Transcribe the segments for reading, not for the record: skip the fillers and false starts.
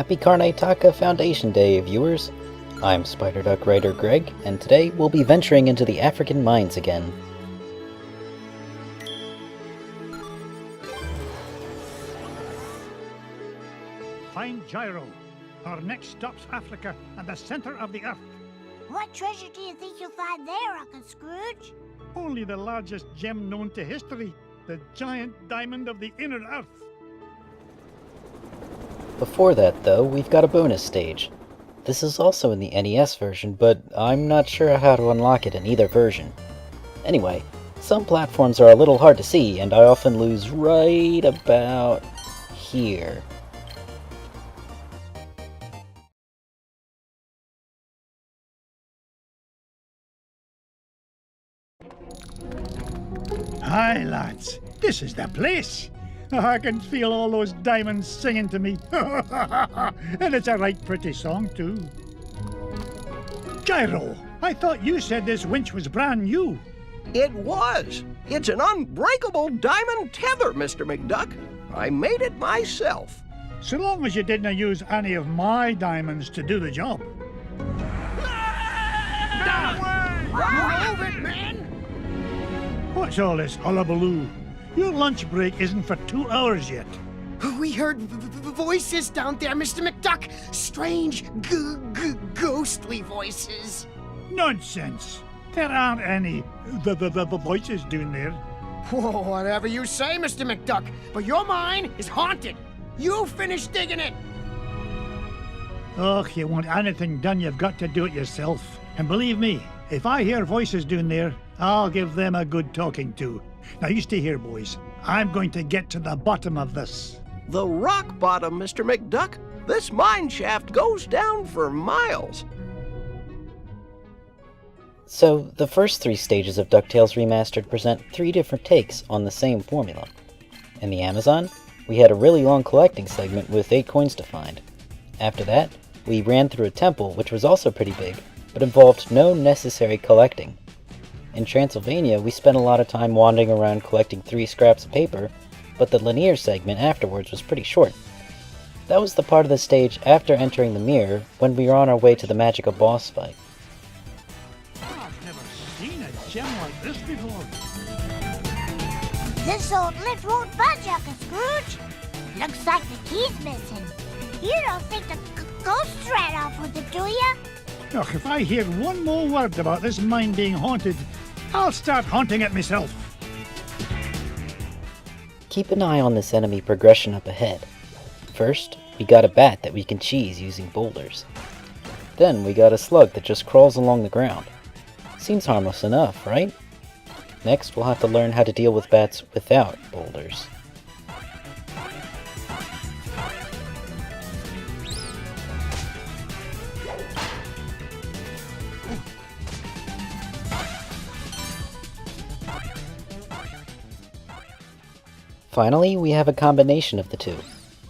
Happy Karnataka Foundation Day, viewers! I'm Spider Duck writer Greg, and today we'll be venturing into the African mines again. Find Gyro. Our next stop's Africa and the center of the earth. What treasure do you think you'll find there, Uncle Scrooge? Only the largest gem known to history, the giant diamond of the inner earth. Before that, though, we've got a bonus stage. This is also in the NES version, but I'm not sure how to unlock it in either version. Anyway, some platforms are a little hard to see, and I often lose right about here. Hi, lads. This is the place. I can feel all those diamonds singing to me. And it's a right pretty song, too. Gyro, I thought you said this winch was brand new. It was. It's an unbreakable diamond tether, Mr. McDuck. I made it myself. So long as you didn't use any of my diamonds to do the job. Move it, man! What's all this hullabaloo? Your lunch break isn't for 2 hours yet. We heard voices down there, Mr. McDuck. Strange, ghostly voices. Nonsense. There aren't any the voices down there. Whoa, whatever you say, Mr. McDuck, but your mine is haunted. You finish digging it. Oh, you want anything done, you've got to do it yourself. And believe me, if I hear voices down there, I'll give them a good talking to. Now you stay here, boys. I'm going to get to the bottom of this. The rock bottom, Mr. McDuck. This mine shaft goes down for miles. So, the first 3 stages of DuckTales Remastered present 3 different takes on the same formula. In the Amazon, we had a really long collecting segment with 8 coins to find. After that, we ran through a temple, which was also pretty big, but involved no necessary collecting. In Transylvania, we spent a lot of time wandering around collecting 3 scraps of paper, but the linear segment afterwards was pretty short. That was the part of the stage after entering the mirror, when we were on our way to the magical boss fight. I've never seen a gem like this before. This old lift won't budge, Uncle Scrooge. Looks like the key's missing. You don't think the ghost ran off with it, do ya? Look, if I hear one more word about this mine being haunted, I'll start haunting it myself. Keep an eye on this enemy progression up ahead. First, we got a bat that we can cheese using boulders. Then we got a slug that just crawls along the ground. Seems harmless enough, right? Next, we'll have to learn how to deal with bats without boulders. Finally, we have a combination of the two.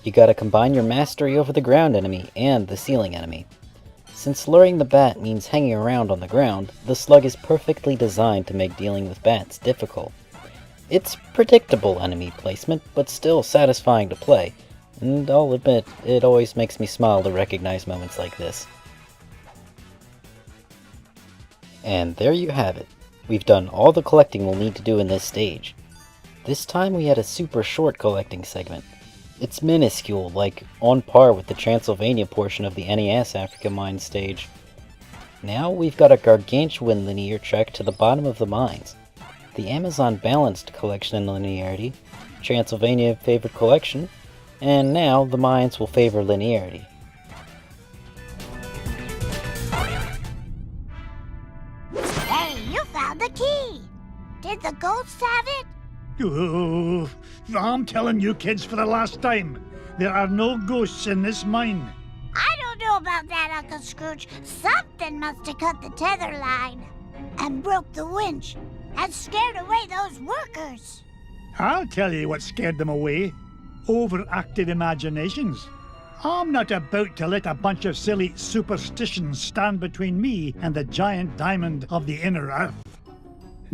You gotta combine your mastery over the ground enemy and the ceiling enemy. Since luring the bat means hanging around on the ground, the slug is perfectly designed to make dealing with bats difficult. It's predictable enemy placement, but still satisfying to play, and I'll admit, it always makes me smile to recognize moments like this. And there you have it. We've done all the collecting we'll need to do in this stage. This time we had a super short collecting segment. It's minuscule, like on par with the Transylvania portion of the NES African Mines stage. Now we've got a gargantuan linear trek to the bottom of the mines. The Amazon balanced collection in linearity, Transylvania favored collection, and now the mines will favor linearity. Hey, you found the key. Did the ghosts have it? Oh, I'm telling you kids for the last time, there are no ghosts in this mine. I don't know about that, Uncle Scrooge. Something must have cut the tether line and broke the winch and scared away those workers. I'll tell you what scared them away. Overactive imaginations. I'm not about to let a bunch of silly superstitions stand between me and the giant diamond of the inner earth.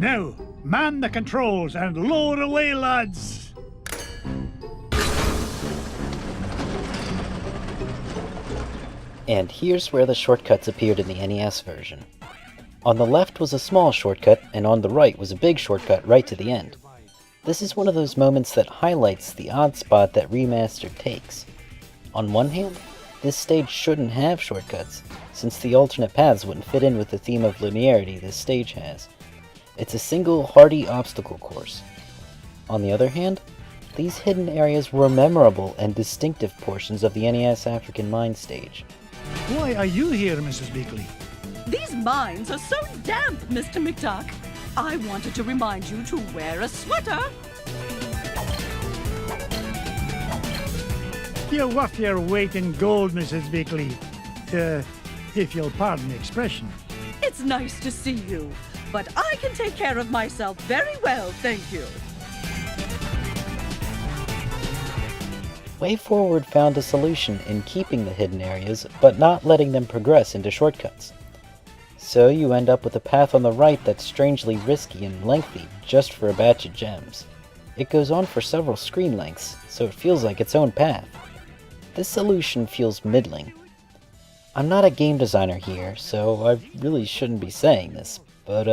Now, man the controls and lower away, lads! And here's where the shortcuts appeared in the NES version. On the left was a small shortcut, and on the right was a big shortcut right to the end. This is one of those moments that highlights the odd spot that Remastered takes. On one hand, this stage shouldn't have shortcuts, since the alternate paths wouldn't fit in with the theme of linearity this stage has. It's a single hearty obstacle course. On the other hand, these hidden areas were memorable and distinctive portions of the NES African Mines stage. Why are you here, Mrs. Beakley? These mines are so damp, Mr. McDuck. I wanted to remind you to wear a sweater. You're worth your weight in gold, Mrs. Beakley. If you'll pardon the expression. It's nice to see you, but I can take care of myself very well, thank you. WayForward found a solution in keeping the hidden areas, but not letting them progress into shortcuts. So you end up with a path on the right that's strangely risky and lengthy just for a batch of gems. It goes on for several screen lengths, so it feels like its own path. This solution feels middling. I'm not a game designer here, so I really shouldn't be saying this, but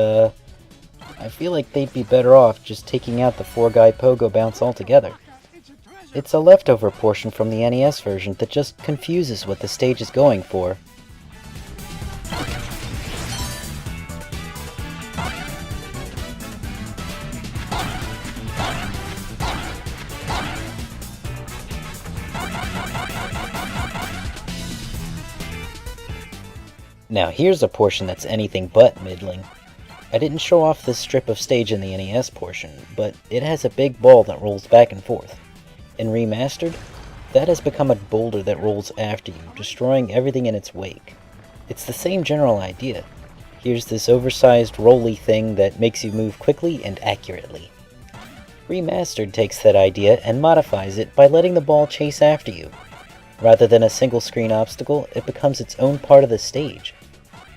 I feel like they'd be better off just taking out the 4-guy pogo bounce altogether. It's a leftover portion from the NES version that just confuses what the stage is going for. Now here's a portion that's anything but middling. I didn't show off this strip of stage in the NES portion, but it has a big ball that rolls back and forth. In Remastered, that has become a boulder that rolls after you, destroying everything in its wake. It's the same general idea. Here's this oversized, rolly thing that makes you move quickly and accurately. Remastered takes that idea and modifies it by letting the ball chase after you. Rather than a single-screen obstacle, it becomes its own part of the stage.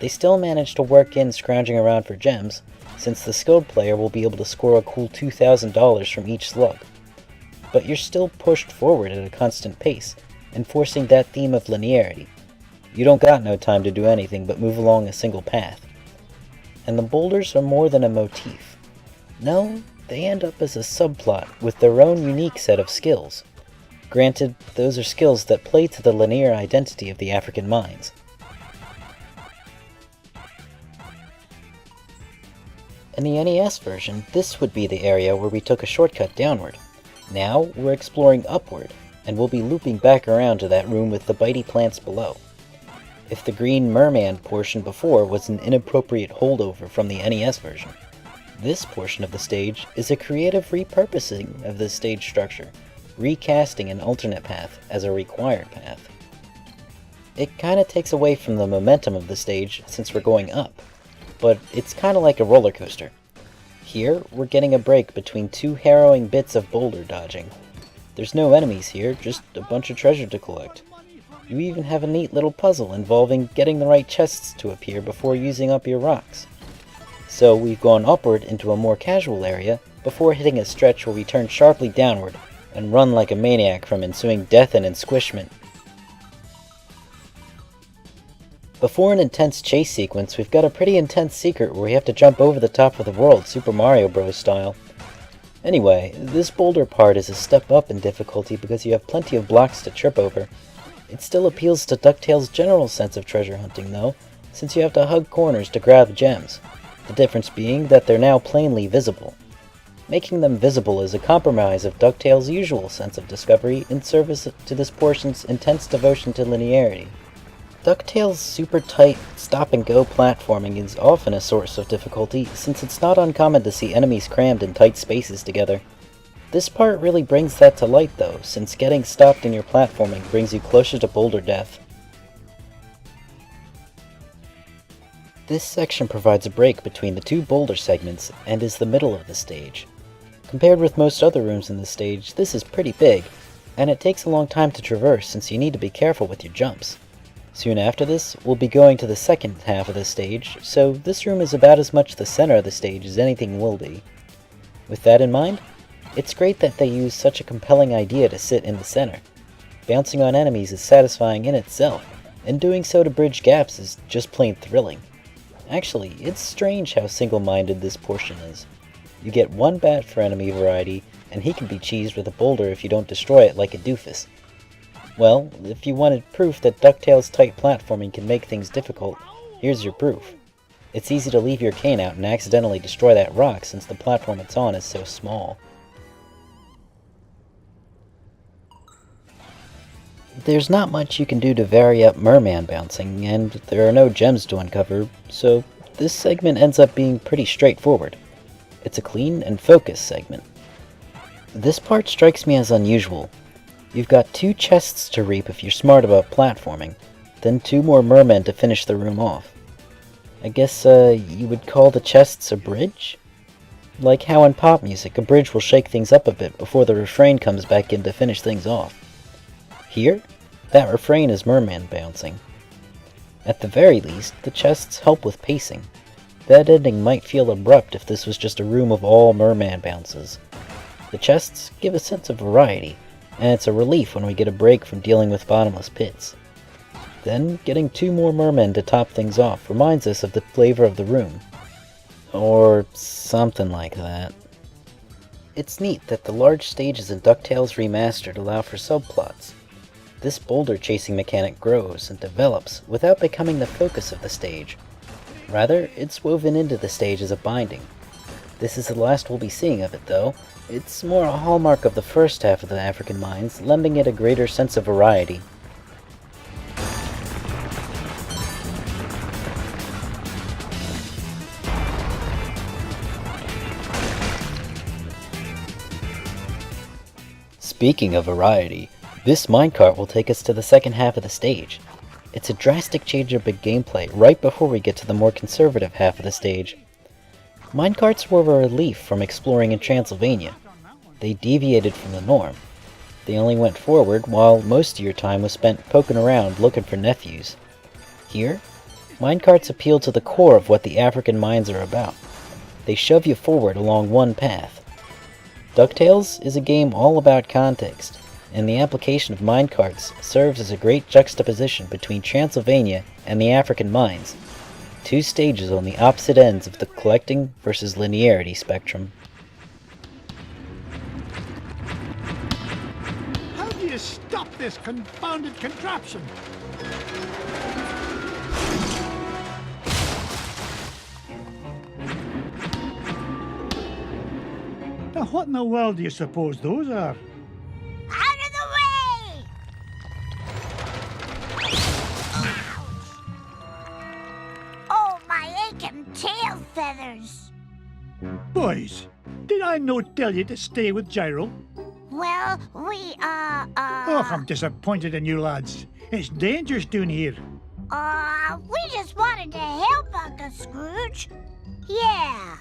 They still manage to work in scrounging around for gems, since the skilled player will be able to score a cool $2,000 from each slug. But you're still pushed forward at a constant pace, enforcing that theme of linearity. You don't got no time to do anything but move along a single path. And the boulders are more than a motif. No, they end up as a subplot with their own unique set of skills. Granted, those are skills that play to the linear identity of the African mines. In the NES version, this would be the area where we took a shortcut downward. Now, we're exploring upward, and we'll be looping back around to that room with the bitey plants below. If the green merman portion before was an inappropriate holdover from the NES version, this portion of the stage is a creative repurposing of this stage structure, recasting an alternate path as a required path. It kinda takes away from the momentum of the stage since we're going up, but it's kinda like a roller coaster. Here, we're getting a break between two harrowing bits of boulder dodging. There's no enemies here, just a bunch of treasure to collect. You even have a neat little puzzle involving getting the right chests to appear before using up your rocks. So we've gone upward into a more casual area before hitting a stretch where we turn sharply downward and run like a maniac from ensuing death and squishment. Before an intense chase sequence, we've got a pretty intense secret where we have to jump over the top of the world, Super Mario Bros. Style. Anyway, this boulder part is a step up in difficulty because you have plenty of blocks to trip over. It still appeals to DuckTales' general sense of treasure hunting though, since you have to hug corners to grab gems, the difference being that they're now plainly visible. Making them visible is a compromise of DuckTales' usual sense of discovery in service to this portion's intense devotion to linearity. DuckTales' super tight, stop-and-go platforming is often a source of difficulty, since it's not uncommon to see enemies crammed in tight spaces together. This part really brings that to light though, since getting stopped in your platforming brings you closer to boulder death. This section provides a break between the two boulder segments and is the middle of the stage. Compared with most other rooms in the stage, this is pretty big, and it takes a long time to traverse since you need to be careful with your jumps. Soon after this, we'll be going to the second half of the stage, so this room is about as much the center of the stage as anything will be. With that in mind, it's great that they use such a compelling idea to sit in the center. Bouncing on enemies is satisfying in itself, and doing so to bridge gaps is just plain thrilling. Actually, it's strange how single-minded this portion is. You get one bat for enemy variety, and he can be cheesed with a boulder if you don't destroy it like a doofus. Well, if you wanted proof that DuckTales type platforming can make things difficult, here's your proof. It's easy to leave your cane out and accidentally destroy that rock since the platform it's on is so small. There's not much you can do to vary up merman bouncing, and there are no gems to uncover, so this segment ends up being pretty straightforward. It's a clean and focused segment. This part strikes me as unusual. You've got 2 chests to reap if you're smart about platforming, then 2 more mermen to finish the room off. I guess you would call the chests a bridge? Like how in pop music, a bridge will shake things up a bit before the refrain comes back in to finish things off. Here, that refrain is merman bouncing. At the very least, the chests help with pacing. That ending might feel abrupt if this was just a room of all merman bounces. The chests give a sense of variety, and it's a relief when we get a break from dealing with bottomless pits. Then, getting 2 more mermen to top things off reminds us of the flavor of the room. Or something like that. It's neat that the large stages in DuckTales Remastered allow for subplots. This boulder chasing mechanic grows and develops without becoming the focus of the stage. Rather, it's woven into the stage as a binding. This is the last we'll be seeing of it, though. It's more a hallmark of the first half of the African Mines, lending it a greater sense of variety. Speaking of variety, this minecart will take us to the second half of the stage. It's a drastic change up in gameplay right before we get to the more conservative half of the stage. Minecarts were a relief from exploring in Transylvania. They deviated from the norm. They only went forward, while most of your time was spent poking around looking for nephews. Here, minecarts appeal to the core of what the African Mines are about. They shove you forward along one path. DuckTales is a game all about context, and the application of minecarts serves as a great juxtaposition between Transylvania and the African Mines, 2 stages on the opposite ends of the collecting versus linearity spectrum. How do you stop this confounded contraption? Now, what in the world do you suppose those are? Out of the way! Oh, my aching tail feathers! Boys, did I not tell you to stay with Gyro? Well, we, Oh, I'm disappointed in you lads. It's dangerous down here. we just wanted to help Uncle Scrooge. Yeah.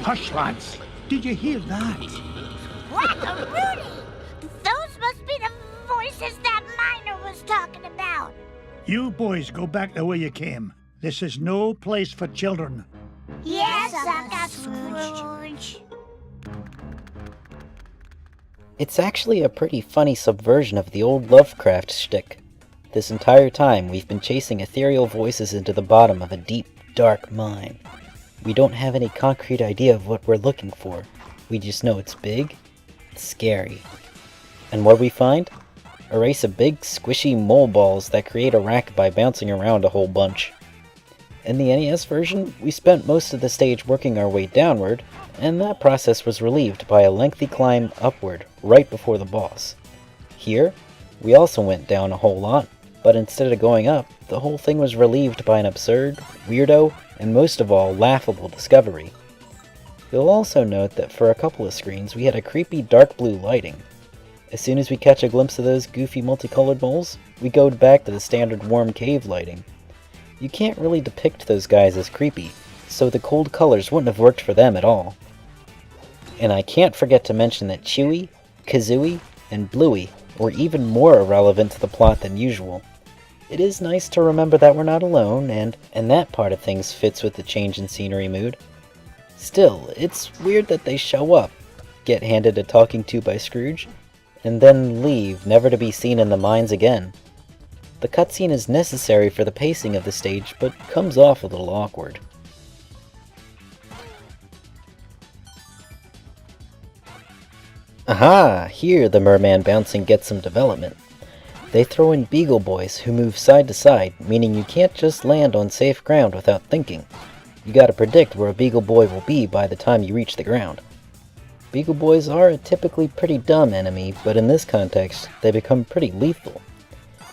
Hush, lads. Did you hear that? Whack-a-Rudy! Those must be the voices that miner was talking about. You boys go back the way you came. This is no place for children. Yes, Uncle Scrooge. It's actually a pretty funny subversion of the old Lovecraft shtick. This entire time, we've been chasing ethereal voices into the bottom of a deep, dark mine. We don't have any concrete idea of what we're looking for. We just know it's big, it's scary. And what we find? A race of big, squishy mole balls that create a racket by bouncing around a whole bunch. In the NES version, we spent most of the stage working our way downward, and that process was relieved by a lengthy climb upward right before the boss. Here, we also went down a whole lot, but instead of going up, the whole thing was relieved by an absurd, weirdo, and most of all, laughable discovery. You'll also note that for a couple of screens, we had a creepy dark blue lighting. As soon as we catch a glimpse of those goofy multicolored moles, we go back to the standard warm cave lighting. You can't really depict those guys as creepy, so the cold colors wouldn't have worked for them at all. And I can't forget to mention that Chewy, Kazooie, and Bluey were even more irrelevant to the plot than usual. It is nice to remember that we're not alone, and that part of things fits with the change in scenery mood. Still, it's weird that they show up, get handed a talking to by Scrooge, and then leave, never to be seen in the mines again. The cutscene is necessary for the pacing of the stage, but comes off a little awkward. Aha! Here the merman bouncing gets some development. They throw in Beagle Boys who move side to side, meaning you can't just land on safe ground without thinking. You gotta predict where a Beagle Boy will be by the time you reach the ground. Beagle Boys are a typically pretty dumb enemy, but in this context, they become pretty lethal.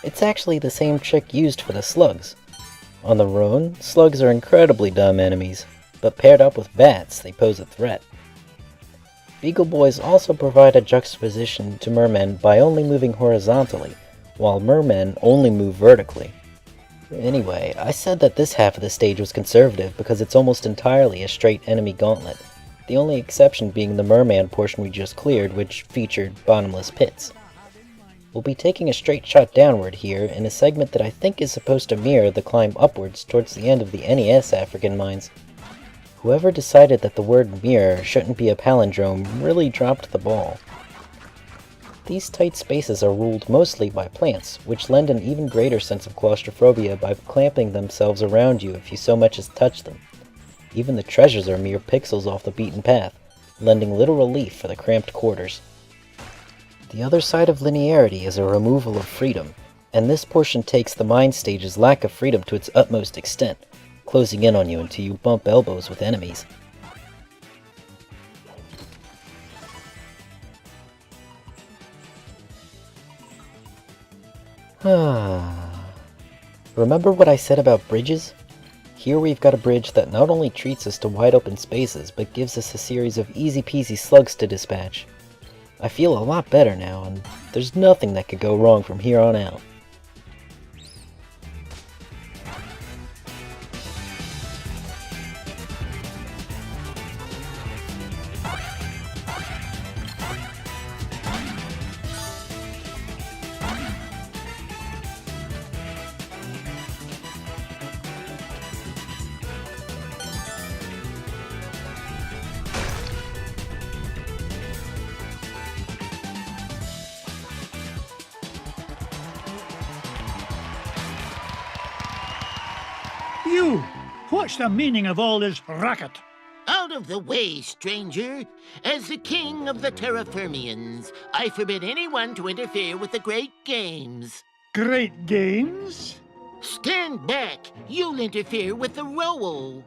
It's actually the same trick used for the slugs. On their own, slugs are incredibly dumb enemies, but paired up with bats, they pose a threat. Beagle Boys also provide a juxtaposition to mermen by only moving horizontally, while mermen only move vertically. Anyway, I said that this half of the stage was conservative because it's almost entirely a straight enemy gauntlet, the only exception being the merman portion we just cleared, which featured bottomless pits. We'll be taking a straight shot downward here in a segment that I think is supposed to mirror the climb upwards towards the end of the NES African Mines. Whoever decided that the word mirror shouldn't be a palindrome really dropped the ball. These tight spaces are ruled mostly by plants, which lend an even greater sense of claustrophobia by clamping themselves around you if you so much as touch them. Even the treasures are mere pixels off the beaten path, lending little relief for the cramped quarters. The other side of linearity is a removal of freedom, and this portion takes the mine stage's lack of freedom to its utmost extent, closing in on you until you bump elbows with enemies. Remember what I said about bridges? Here we've got a bridge that not only treats us to wide open spaces, but gives us a series of easy-peasy slugs to dispatch. I feel a lot better now, and there's nothing that could go wrong from here on out. You! What's the meaning of all this racket? Out of the way, stranger. As the king of the Terrafermians, I forbid anyone to interfere with the great games. Great games? Stand back. You'll interfere with the roll.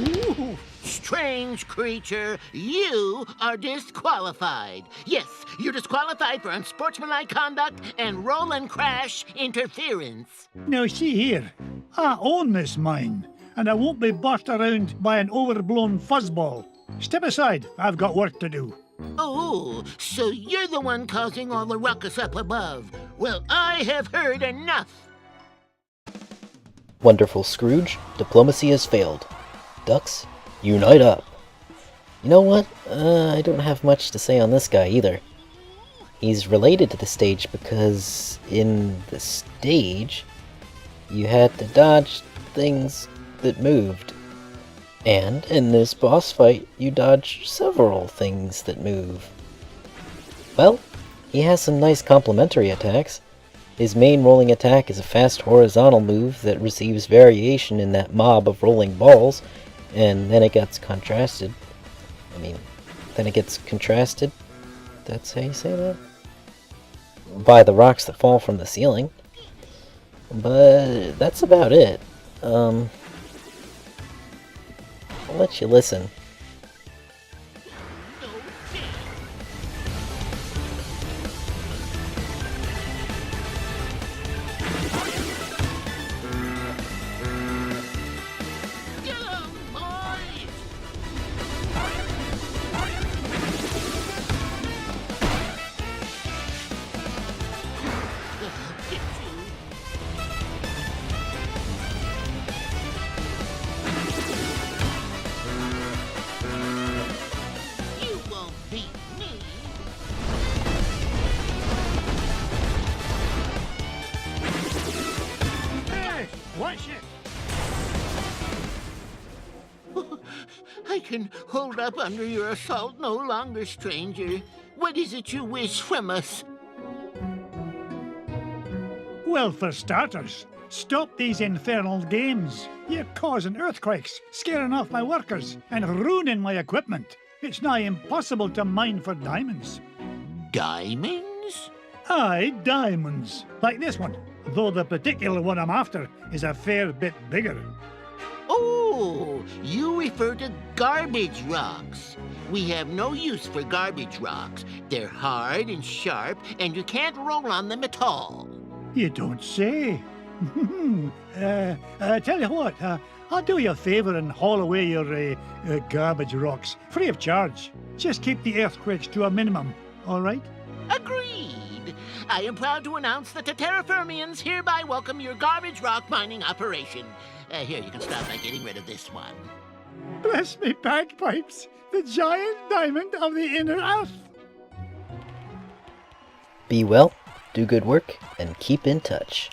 Ooh. Strange creature, you are disqualified. Yes, you're disqualified for unsportsmanlike conduct and roll and crash interference. Now see here, I own this mine, and I won't be bossed around by an overblown fuzzball. Step aside, I've got work to do. Oh, so you're the one causing all the ruckus up above. Well, I have heard enough. Wonderful Scrooge, diplomacy has failed. Ducks, unite up. You know what? I don't have much to say on this guy either. He's related to the stage because in the stage, you had to dodge things that moved. And in this boss fight, you dodge several things that move. Well, he has some nice complementary attacks. His main rolling attack is a fast horizontal move that receives variation in that mob of rolling balls, and then it gets contrasted. That's how you say that? By the rocks that fall from the ceiling. But that's about it. I'll let you listen. Watch it! I can hold up under your assault no longer, stranger. What is it you wish from us? Well, for starters, stop these infernal games. You're causing earthquakes, scaring off my workers, and ruining my equipment. It's nigh impossible to mine for diamonds. Diamonds? Aye, diamonds. Like this one, though the particular one I'm after is a fair bit bigger. Oh, you refer to garbage rocks. We have no use for garbage rocks. They're hard and sharp, and you can't roll on them at all. You don't say. Tell you what, I'll do you a favour and haul away your garbage rocks, free of charge. Just keep the earthquakes to a minimum, all right? Agreed. I am proud to announce that the Terraformians hereby welcome your garbage rock mining operation. Here, you can start by getting rid of this one. Bless me bagpipes, the giant diamond of the inner earth. Be well, do good work, and keep in touch.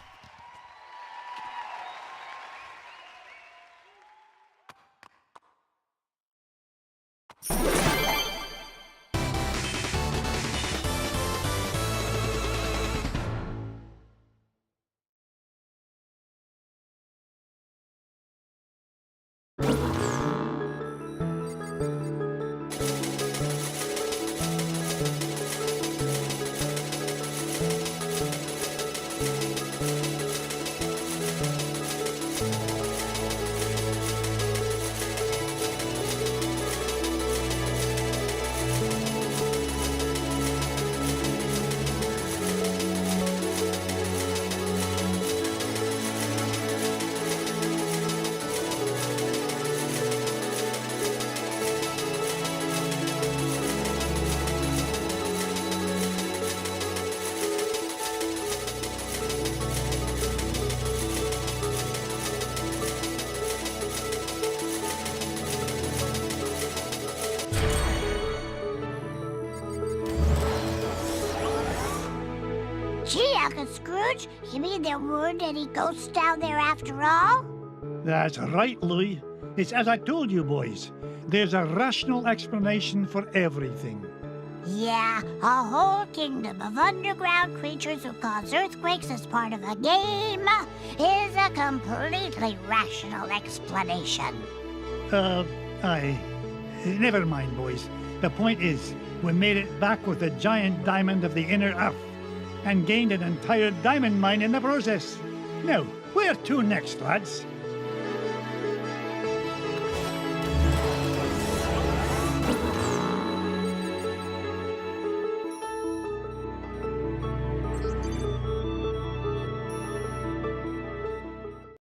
Gee, Uncle Scrooge, you mean there weren't any ghosts down there after all? That's right, Louis. It's as I told you, boys. There's a rational explanation for everything. Yeah, a whole kingdom of underground creatures who cause earthquakes as part of a game is a completely rational explanation. Aye. Never mind, boys. The point is, we made it back with the giant diamond of the inner earth and gained an entire diamond mine in the process. Now, where to next, lads?